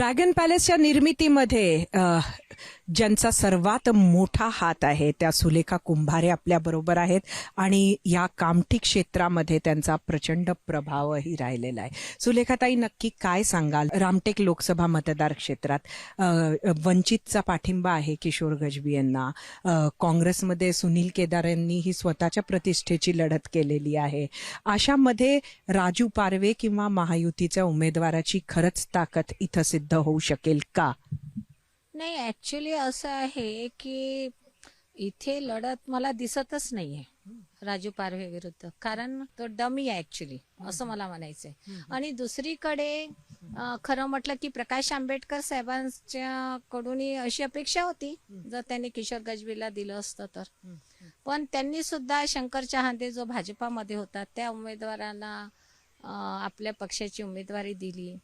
Dragon पॅलेसच्या निर्मितीमध्ये ज्यांचा सर्वात मोठा हात आहे त्या सुलेखा कुंभारे आपल्या बरोबर आहेत आणि या कामठी क्षेत्रामध्ये त्यांचा प्रचंड प्रभावही राहिलेला आहे. सुलेखाताई, नक्की काय सांगाल? रामटेक लोकसभा मतदार क्षेत्रात वंचितचा पाठिंबा आहे किशोर गजबी यांना. काँग्रेसमध्ये सुनील केदार यांनी ही स्वतःच्या प्रतिष्ठेची लढत केलेली आहे. अशामध्ये राजू पारवे किंवा महायुतीच्या उमेदवाराची खरंच ताकद इथं सिद्ध होऊ शकेल का? नाही, ऍक्च्युली असं आहे की इथे लढत मला दिसतच नाहीये राजू पारवे विरुद्ध, कारण तो डमी आहे ऍक्च्युली, असं मला म्हणायचंय. आणि दुसरीकडे खरं म्हटलं की प्रकाश आंबेडकर साहेबांच्या कडून अशी अपेक्षा होती जर त्यांनी किशोर गजबीला दिलं असतं तर, पण त्यांनी सुद्धा शंकर चहांदे जो भाजपामध्ये होता त्या उमेदवाराला आपल्या पक्षाची उमेदवारी दिली,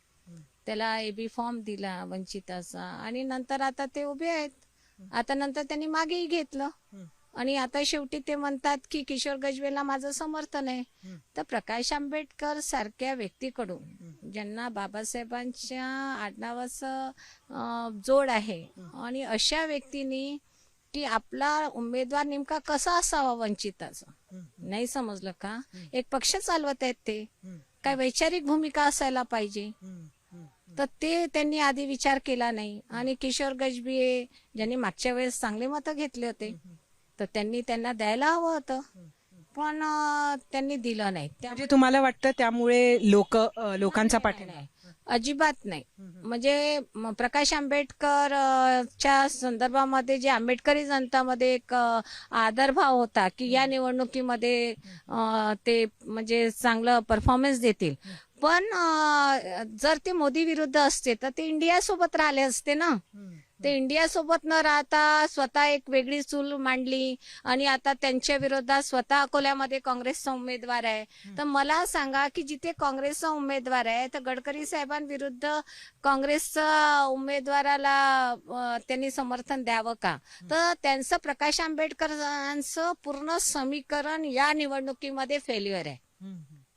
त्याला एबी फॉर्म दिला वंचिताचा, आणि नंतर आता ते उभे आहेत. आता नंतर त्यांनी मागेही घेतलं आणि आता शेवटी ते म्हणतात की किशोर गजबेला माझं समर्थन आहे. तर प्रकाश आंबेडकर सारख्या व्यक्तीकडून ज्यांना बाबासाहेबांच्या आडनावाचं जोड आहे आणि अशा व्यक्तींनी की आपला उमेदवार नेमका कसा असावा वंचिताचा नाही समजलं का? एक पक्ष चालवत आहेत ते, काय वैचारिक भूमिका असायला पाहिजे, तर ते त्यांनी आधी विचार केला नाही. आणि किशोर गजबी ज्यांनी मागच्या वेळेस चांगले मतं घेतले होते तर त्यांनी त्यांना द्यायला हवं होतं, पण त्यांनी दिलं नाही. म्हणजे तुम्हाला वाटतं त्यामुळे लोकांचा पाठिंबा? अजिबात नाही. म्हणजे प्रकाश आंबेडकरच्या संदर्भामध्ये जे आंबेडकरी जनतामध्ये एक आदरभाव होता की या निवडणुकीमध्ये ते म्हणजे चांगलं परफॉर्मन्स देतील, पण जर ते मोदी विरुद्ध असते तर ते इंडिया सोबत राहिले असते ना. ते इंडिया सोबत न राहता स्वतः एक वेगळी चूल मांडली आणि आता त्यांच्या विरोधात स्वतः अकोल्यामध्ये काँग्रेसचा उमेदवार आहे. तर मला सांगा की जिथे काँग्रेसचा उमेदवार आहे तर गडकरी साहेबांविरुद्ध काँग्रेसच्या उमेदवाराला त्यांनी समर्थन द्यावं का? तर त्यांचं प्रकाश आंबेडकरांचं पूर्ण समीकरण या निवडणुकीमध्ये फेल्युअर आहे.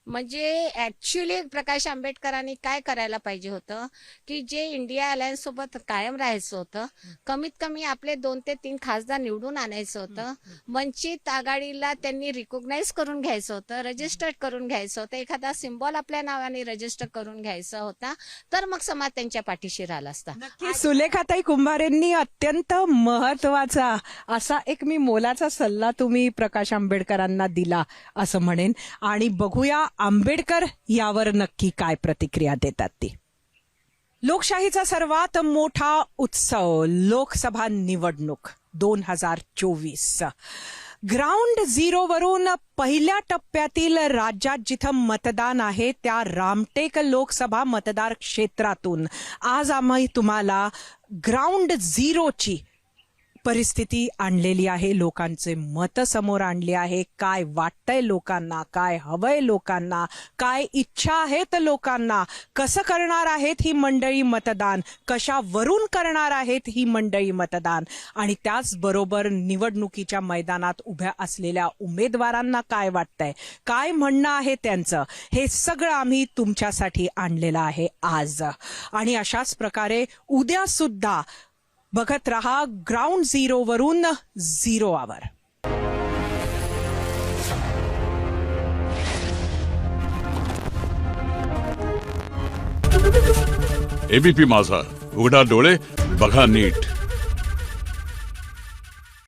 म्हणजे ऍक्च्युली प्रकाश आंबेडकरांनी काय करायला पाहिजे होतं की जे इंडिया अलायन्स सोबत कायम राहायचं होतं, कमीत कमी आपले 2 ते 3 खासदार निवडून आणायचं होतं. वंचित आघाडीला त्यांनी रिकॉग्नाइज करून घ्यायचं होतं, रजिस्टर करून घ्यायचं होतं, एखादा सिम्बॉल आपल्या नावाने रजिस्टर करून घ्यायचा होता, तर मग समाज त्यांच्या पाठीशी राहिला असता. सुलेखाताई कुंभारेंनी अत्यंत महत्वाचा असा एक मी मोलाचा सल्ला तुम्ही प्रकाश आंबेडकरांना दिला असं म्हणेन. आणि बघूया आंबेडकर यावर नक्की काय प्रतिक्रिया देतात ती. लोकशाहीचा सर्वात मोठा उत्सव लोकसभा निवडणूक 2024. ग्राउंड झिरो वरून पहिल्या टप्प्यातील राज्यात जिथं मतदान आहे त्या रामटेक लोकसभा मतदार क्षेत्रातून आज आम्ही तुम्हाला ग्राउंड झिरोची परिस्थिती आणलेली आहे. लोकांचे मत समोर आणले आहे. काय वाटतंय लोकांना, काय हवंय लोकांना, काय इच्छा आहेत लोकांना, कसं करणार आहेत ही मंडळी मतदान, कशावरून करणार आहेत ही मंडळी मतदान, आणि त्याचबरोबर निवडणुकीच्या मैदानात उभ्या असलेल्या उमेदवारांना काय वाटतंय, काय म्हणणं आहे त्यांचं, हे सगळं आम्ही तुमच्यासाठी आणलेलं आहे आज. आणि अशाच प्रकारे उद्या सुद्धा बघत रहा ग्राउंड झिरो वरून झिरो आवर. एबीपी माझा, उघडा डोळे बघा नीट.